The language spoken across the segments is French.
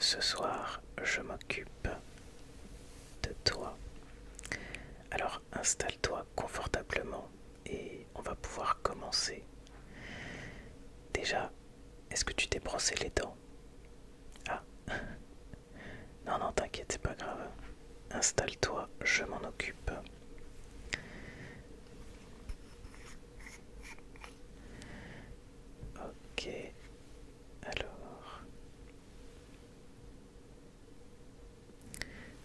Ce soir, je m'occupe de toi. Alors installe-toi confortablement et on va pouvoir commencer. Déjà, est-ce que tu t'es brossé les dents? Ah, non, non, t'inquiète, c'est pas grave. Installe-toi, je m'en occupe. Ok, alors,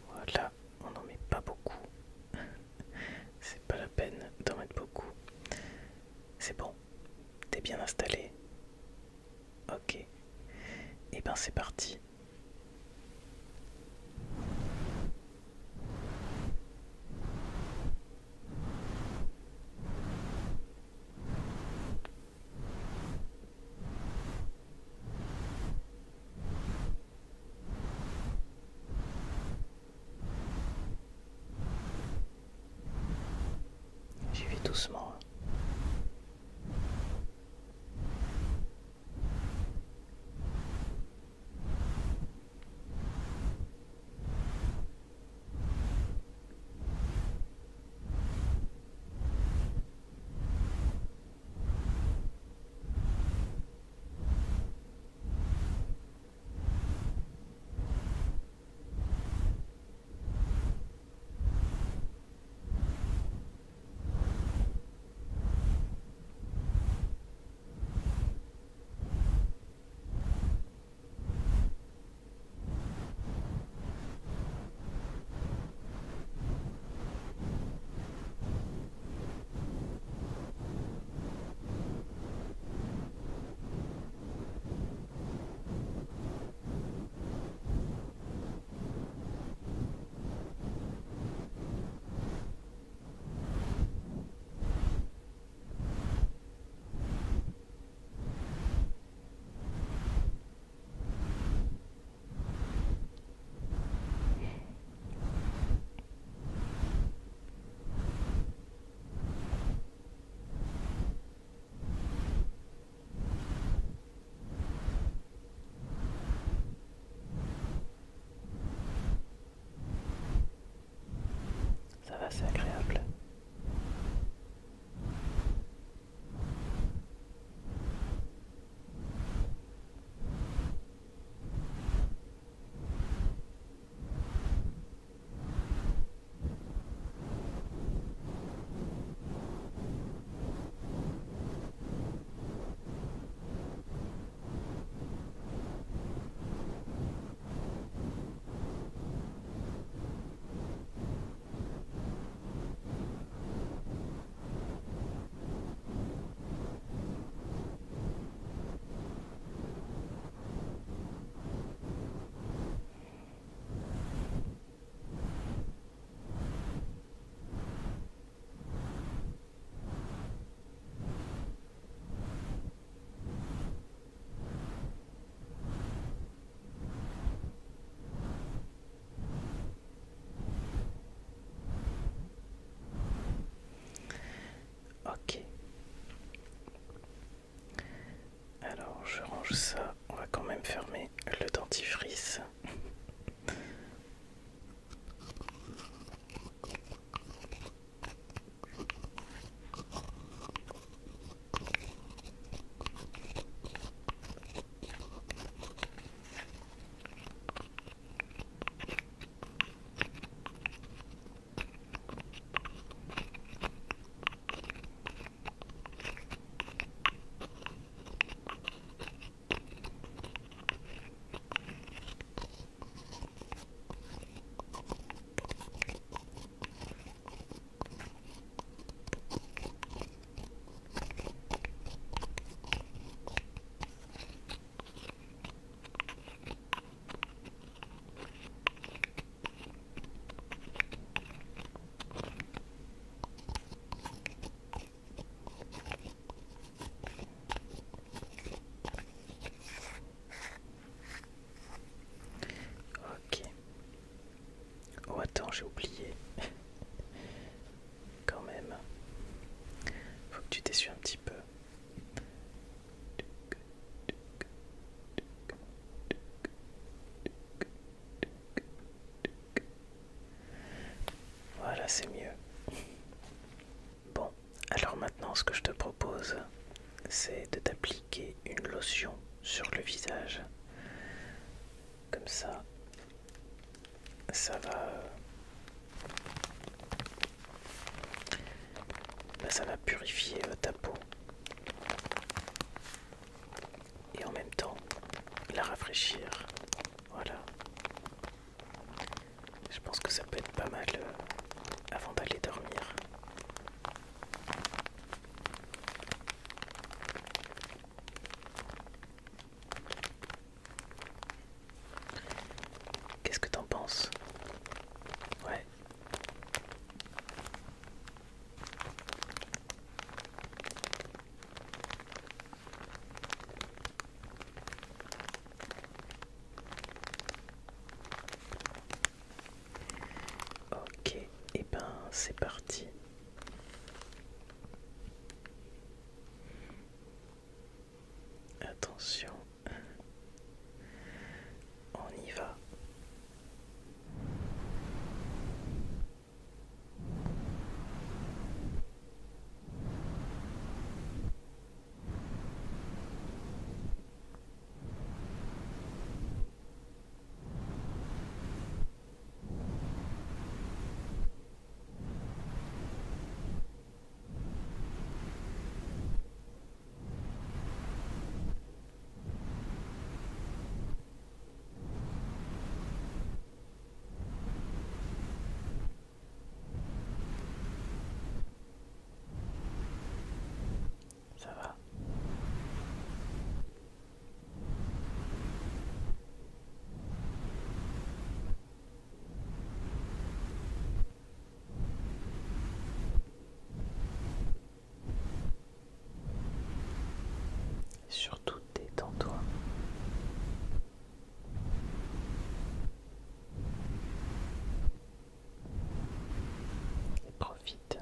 voilà, on n'en met pas beaucoup. C'est pas la peine d'en mettre beaucoup. C'est bon, t'es bien installé? Ok, et ben c'est parti. J'y vais doucement, hein. Ça va, c'est agréable. Ok. Alors, je range ça. On va quand même fermer le dentifrice. Ok. Oh, attends, j'ai oublié. Quand même. Faut que tu t'essuies un petit peu. ça va purifier ta peau et en même temps la rafraîchir. Voilà. Je pense que ça peut être pas mal avant d'aller dormir. Qu'est-ce que t'en penses? Ouais. Ok, et ben c'est parti. Attention, on y va. Ça va. Surtout détends-toi. Et profite.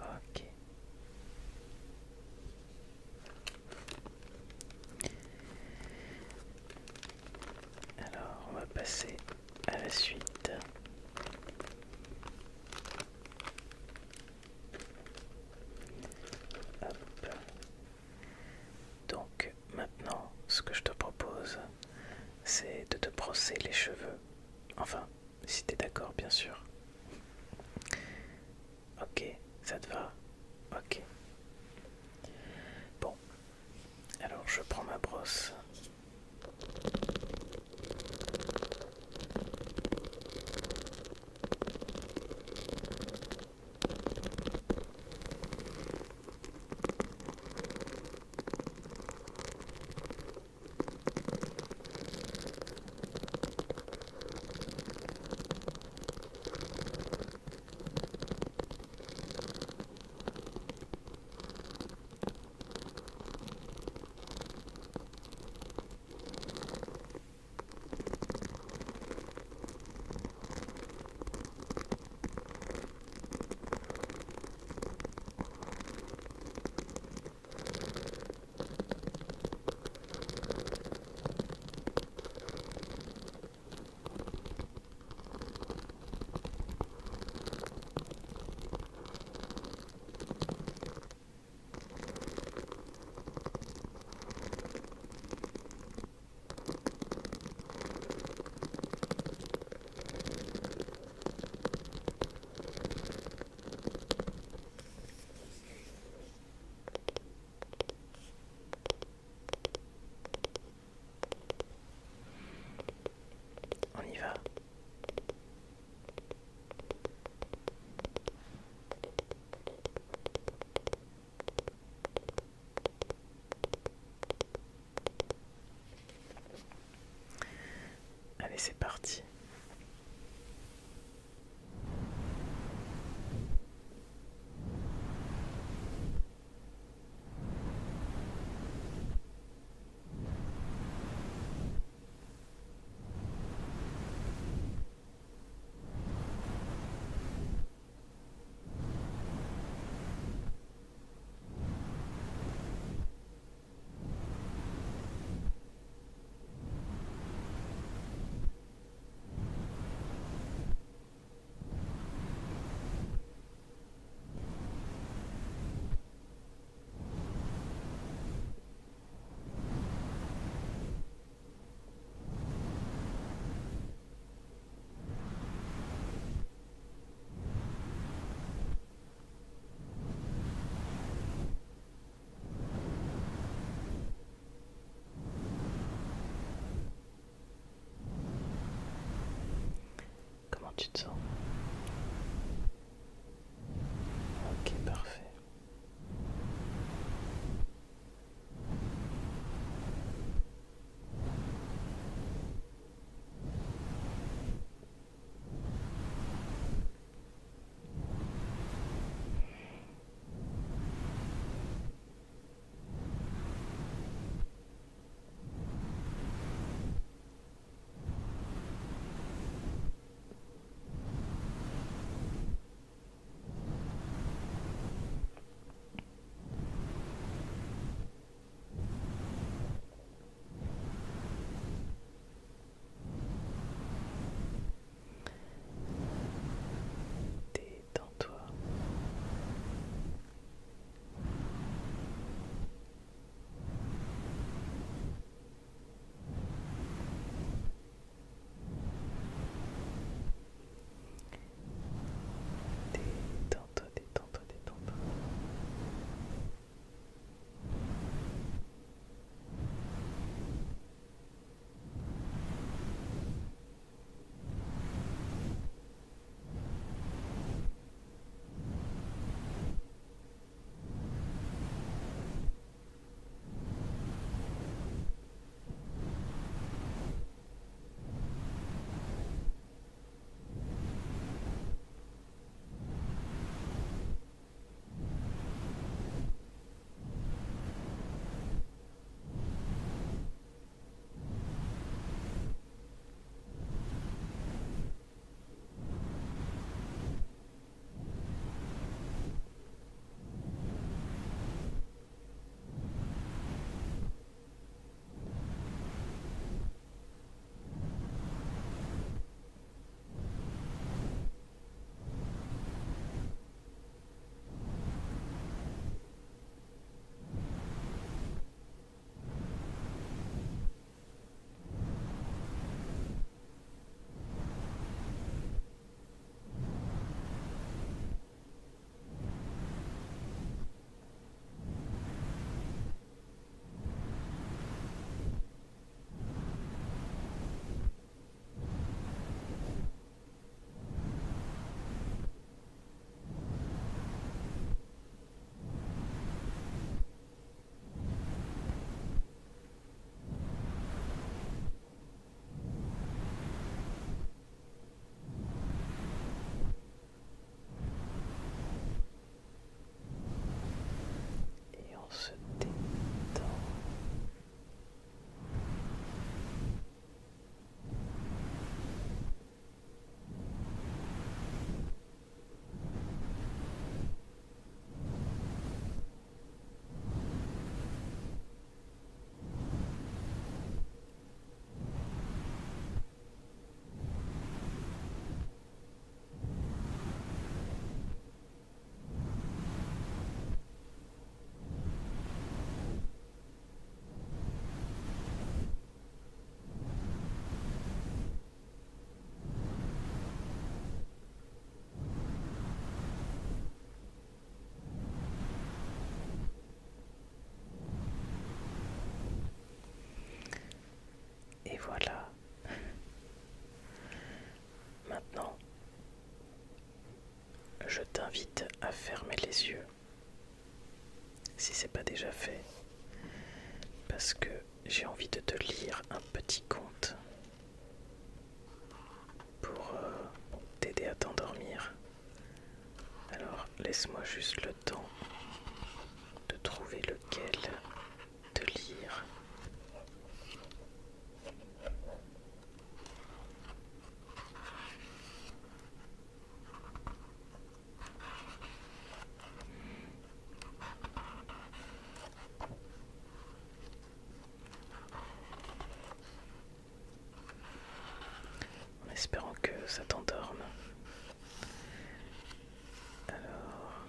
Ok. Alors, on va passer à la suite. Hop. Donc, maintenant, ce que je te propose, c'est de te brosser les cheveux. Enfin, si t'es d'accord, bien sûr. Ok, ça te va? Ok. Bon, alors je prends ma brosse. tu te sens? Ok, parfait. Détends-toi. Détends-toi, détends-toi, détends-toi. Et on se détend. Et voilà. Maintenant, je t'invite à fermer les yeux, si c'est pas déjà fait, parce que j'ai envie de te lire un petit conte pour t'aider à t'endormir. Alors, laisse-moi juste le temps de trouver lequel te lire. En espérant que ça t'endorme. Alors,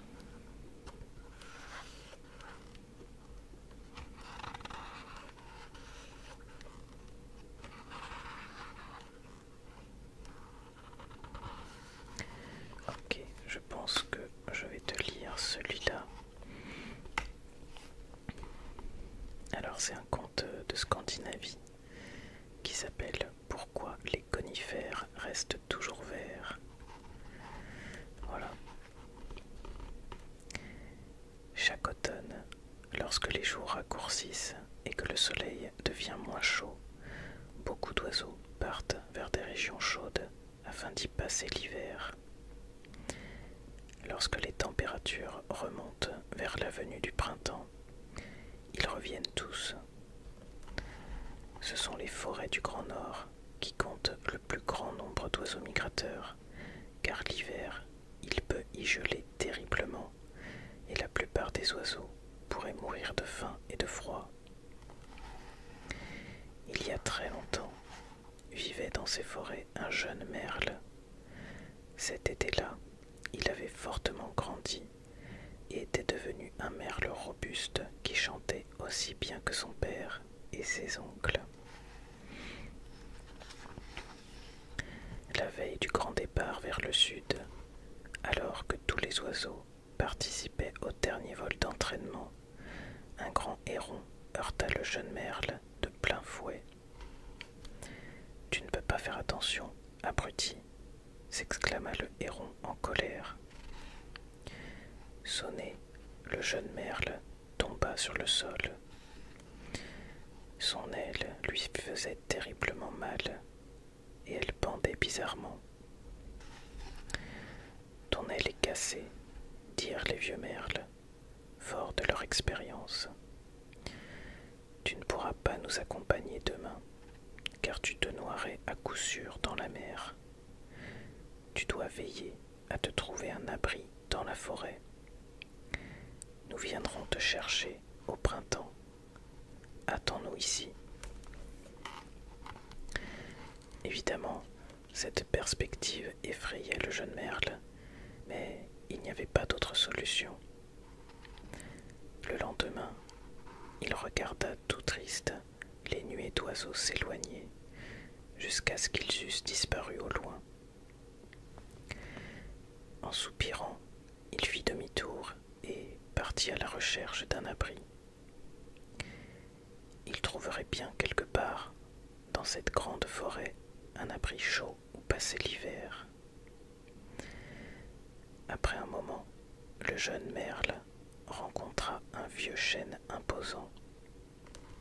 ok, je pense que je vais te lire celui-là. Alors c'est un conte de Scandinavie qui s'appelle Pourquoi les conifères restent toujours verts. s'obscurcissent et que le soleil devient moins chaud, beaucoup d'oiseaux partent vers des régions chaudes afin d'y passer l'hiver. Lorsque les températures remontent vers la venue du printemps, ils reviennent tous. Ce sont les forêts du Grand Nord qui comptent le plus grand nombre d'oiseaux migrateurs, car l'hiver, il peut y geler terriblement et la plupart des oiseaux pourraient mourir de faim et de froid. Il y a très longtemps, vivait dans ces forêts un jeune merle. Cet été-là, il avait fortement grandi et était devenu un merle robuste qui chantait aussi bien que son père et ses oncles. La veille du grand départ vers le sud, alors que tous les oiseaux participaient au dernier vol d'entraînement, un grand héron heurta le jeune merle de plein fouet. « Tu ne peux pas faire attention, abruti !» s'exclama le héron en colère. Sonné, le jeune merle tomba sur le sol. Son aile lui faisait terriblement mal et elle pendait bizarrement. « Ton aile est cassée, dirent les vieux merles, forts de leur expérience. Tu ne pourras pas nous accompagner demain, car tu te noierais à coup sûr dans la mer. Tu dois veiller à te trouver un abri dans la forêt. Nous viendrons te chercher au printemps. Attends-nous ici. » Évidemment, cette perspective effrayait le jeune merle, mais il n'y avait pas d'autre solution. Le lendemain, il regarda tout triste les nuées d'oiseaux s'éloigner jusqu'à ce qu'ils eussent disparu au loin. En soupirant, il fit demi-tour et partit à la recherche d'un abri. Il trouverait bien quelque part, dans cette grande forêt, un abri chaud où passer l'hiver. Après un moment, le jeune merle rencontra un vieux chêne imposant.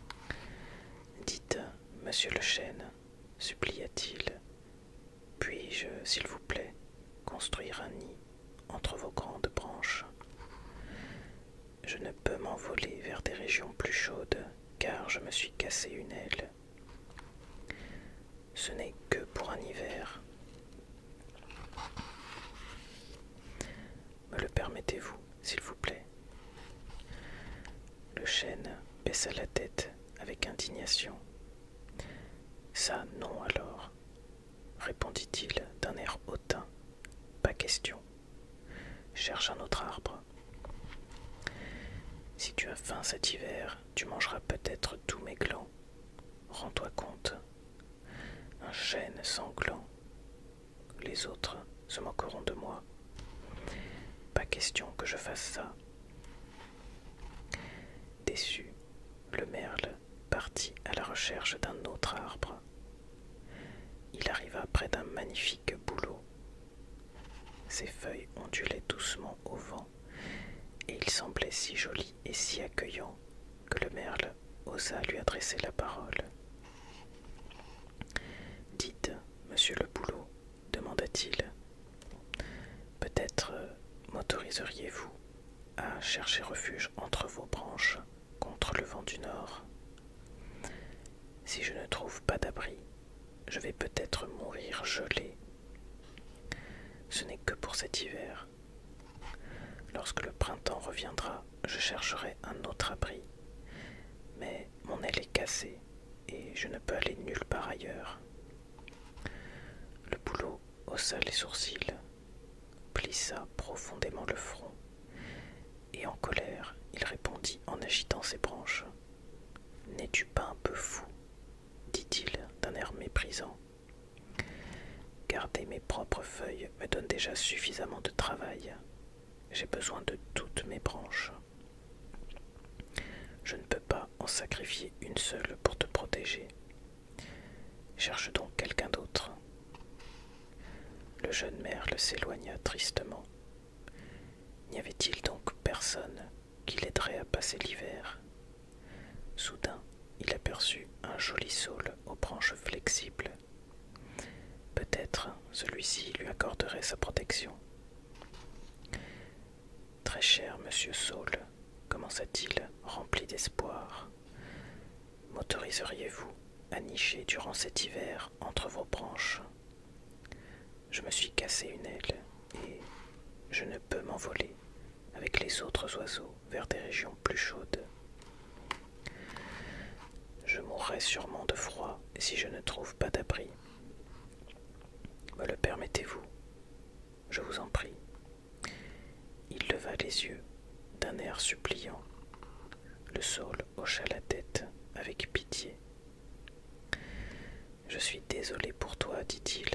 « Dites, monsieur le chêne, supplia-t-il, puis-je, s'il vous plaît, construire un nid entre vos grandes branches? Je ne peux m'envoler vers des régions plus chaudes, car je me suis cassé une aile. Ce n'est que pour un hiver. Me le permettez-vous, s'il vous plaît ?» Le chêne baissa la tête avec indignation. « Ça, non alors, » répondit-il d'un air hautain. « Pas question. Cherche un autre arbre. Si tu as faim cet hiver, tu mangeras peut-être tous mes glands. Rends-toi compte. Un chêne sanglant. Les autres se moqueront de moi. Pas question que je fasse ça. » Déçu, le merle partit à la recherche d'un autre arbre. Il arriva près d'un magnifique bouleau. Ses feuilles ondulaient doucement au vent, et il semblait si joli et si accueillant que le merle osa lui adresser la parole. « Dites, monsieur le bouleau, demanda-t-il, peut-être m'autoriseriez-vous à chercher refuge entre vos branches contre le vent du nord? Si je ne trouve pas d'abri, je vais peut-être mourir gelé. Ce n'est que pour cet hiver. Lorsque le printemps reviendra, je chercherai un autre abri. Mais mon aile est cassée et je ne peux aller nulle part ailleurs. » Le bouleau haussa les sourcils, plissa profondément le front, et en colère, il répondit en agitant ses branches. « N'es-tu pas un peu fou ?» dit-il d'un air méprisant. « Garder mes propres feuilles me donne déjà suffisamment de travail. J'ai besoin de toutes mes branches. Je ne peux pas en sacrifier une seule pour te protéger. Cherche donc quelqu'un d'autre. » Le jeune merle s'éloigna tristement. N'y avait-il donc personne qui l'aiderait à passer l'hiver? Soudain, il aperçut un joli saule aux branches flexibles. Peut-être celui-ci lui accorderait sa protection. Très cher monsieur Saule, commença-t-il, rempli d'espoir, m'autoriseriez-vous à nicher durant cet hiver entre vos branches? Je me suis cassé une aile et je ne peux m'envoler avec les autres oiseaux vers des régions plus chaudes. Je mourrai sûrement de froid si je ne trouve pas d'abri. Me le permettez-vous? Je vous en prie. Il leva les yeux d'un air suppliant. Le saule hocha la tête avec pitié. Je suis désolé pour toi, dit-il,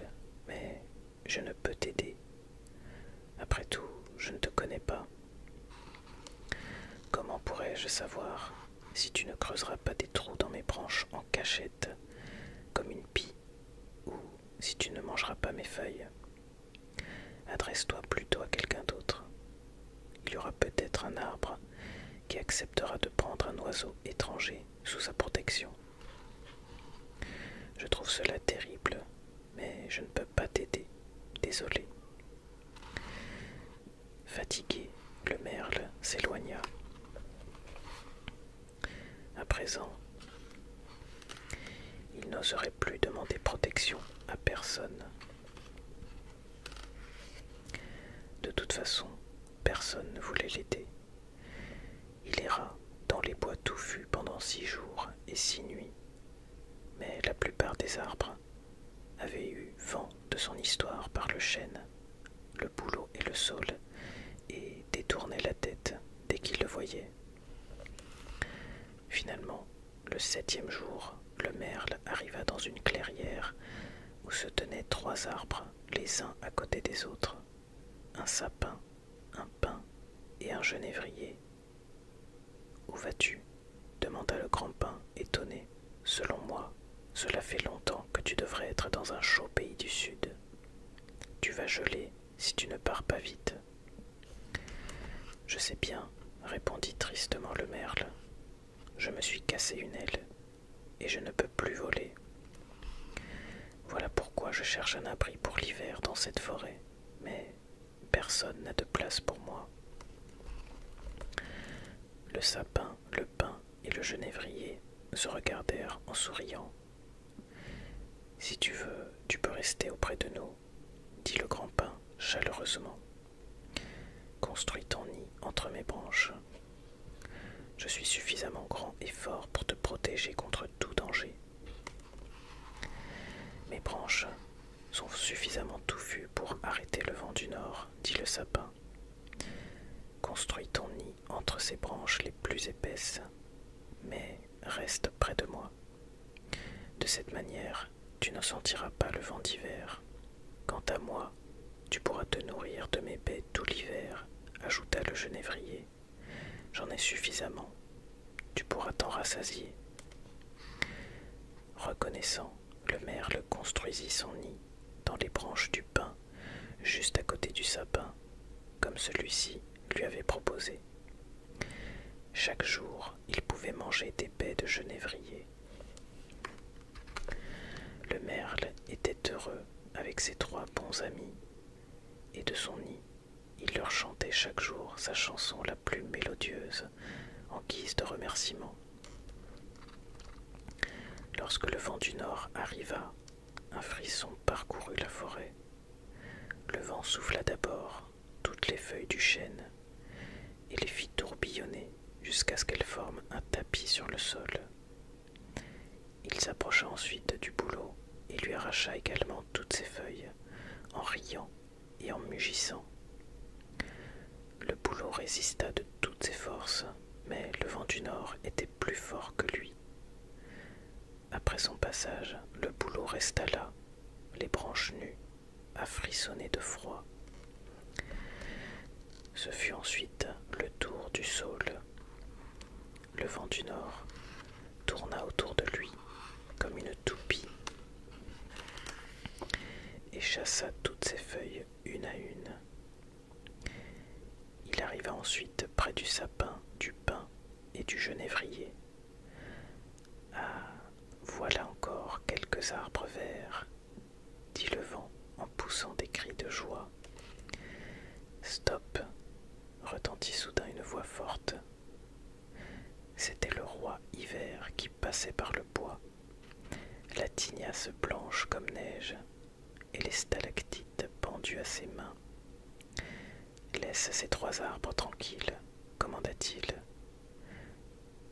mais je ne peux t'aider. Après tout, je ne te connais pas. Comment pourrais-je savoir si tu ne creuseras pas des trous dans mes branches en cachette, comme une pie, ou si tu ne mangeras pas mes feuilles? Adresse-toi plutôt à quelqu'un d'autre. Il y aura peut-être un arbre qui acceptera de prendre un oiseau étranger sous sa protection. Je trouve cela terrible, mais je ne peux pas t'aider. Désolé. Fatigué, le merle s'éloigna. À présent, il n'oserait plus demander protection à personne. De toute façon, personne ne voulait l'aider. Il erra dans les bois touffus pendant 6 jours et 6 nuits, mais la plupart des arbres avaient eu vent de son histoire par le chêne, le bouleau et le saule, et détournaient la tête dès qu'ils le voyaient. Finalement, le 7e jour, le merle arriva dans une clairière où se tenaient 3 arbres, les uns à côté des autres, un sapin, un pin et un genévrier. « Où vas-tu » demanda le grand pin, étonné. « Selon moi, cela fait longtemps que tu devrais être dans un chaud pays du sud. Tu vas geler si tu ne pars pas vite. »« Je sais bien, » répondit tristement le merle. « Je me suis cassé une aile, et je ne peux plus voler. Voilà pourquoi je cherche un abri pour l'hiver dans cette forêt, mais personne n'a de place pour moi. » Le sapin, le pin et le genévrier se regardèrent en souriant. « Si tu veux, tu peux rester auprès de nous, » dit le grand pin chaleureusement. « Construis ton nid entre mes branches. Je suis suffisamment grand et fort pour te protéger contre tout danger. Mes branches sont suffisamment touffues pour arrêter le vent du nord, dit le sapin. Construis ton nid entre ces branches les plus épaisses, mais reste près de moi. De cette manière, tu ne sentiras pas le vent d'hiver. Quant à moi, tu pourras te nourrir de mes baies tout l'hiver, ajouta le genévrier. J'en ai suffisamment. Tu pourras t'en rassasier. Reconnaissant, le merle construisit son nid dans les branches du pin, juste à côté du sapin, comme celui-ci lui avait proposé. Chaque jour, il pouvait manger des baies de genévrier. Le merle était heureux avec ses 3 bons amis, et de son nid, il leur chantait chaque jour sa chanson la plus mélodieuse, en guise de remerciement. Lorsque le vent du nord arriva, un frisson parcourut la forêt. Le vent souffla d'abord toutes les feuilles du chêne et les fit tourbillonner jusqu'à ce qu'elles forment un tapis sur le sol. Il s'approcha ensuite du bouleau et lui arracha également toutes ses feuilles, en riant et en mugissant. Le bouleau résista de toutes ses forces, mais le vent du nord était plus fort que lui. Après son passage, le bouleau resta là, les branches nues, à frissonner de froid. Ce fut ensuite le tour du saule. Le vent du nord tourna autour de lui comme une toupie et chassa toutes ses feuilles une à une. Il arriva ensuite près du sapin, du pin et du genévrier. quelques arbres verts, dit le vent en poussant des cris de joie. Stop, retentit soudain une voix forte. C'était le roi Hiver qui passait par le bois, la tignasse blanche comme neige et les stalactites pendues à ses mains. Laisse ces 3 arbres tranquilles, commanda-t-il.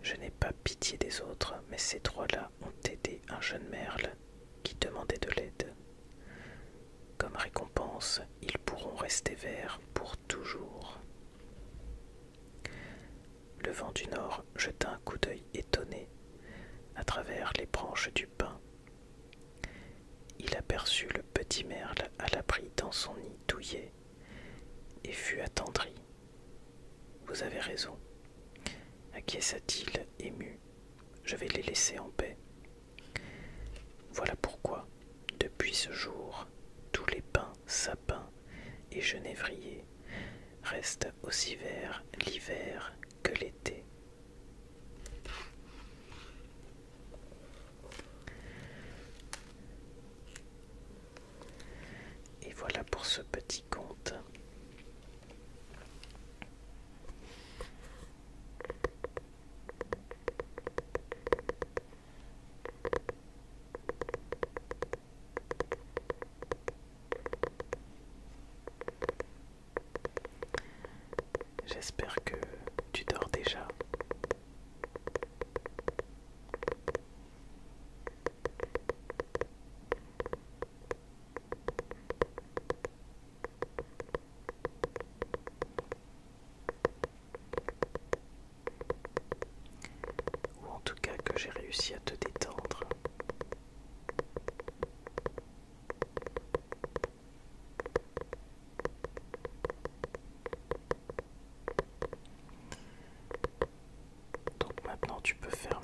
Je n'ai pas pitié des autres, mais ces 3-là ont aidé un jeune merle qui demandait de l'aide. Comme récompense, ils pourront rester verts pour toujours. Le vent du nord jeta un coup d'œil étonné à travers les branches du pin. Il aperçut le petit merle à l'abri dans son nid douillet et fut attendri. Vous avez raison, acquiesça-t-il ému. Je vais les laisser en paix. Voilà pourquoi, depuis ce jour, tous les pins, sapins et genévriers restent aussi verts l'hiver que l'été. Et voilà pour ce petit conte. J'espère que tu dors déjà. Ou en tout cas que j'ai réussi à te détendre. Donc maintenant tu peux fermer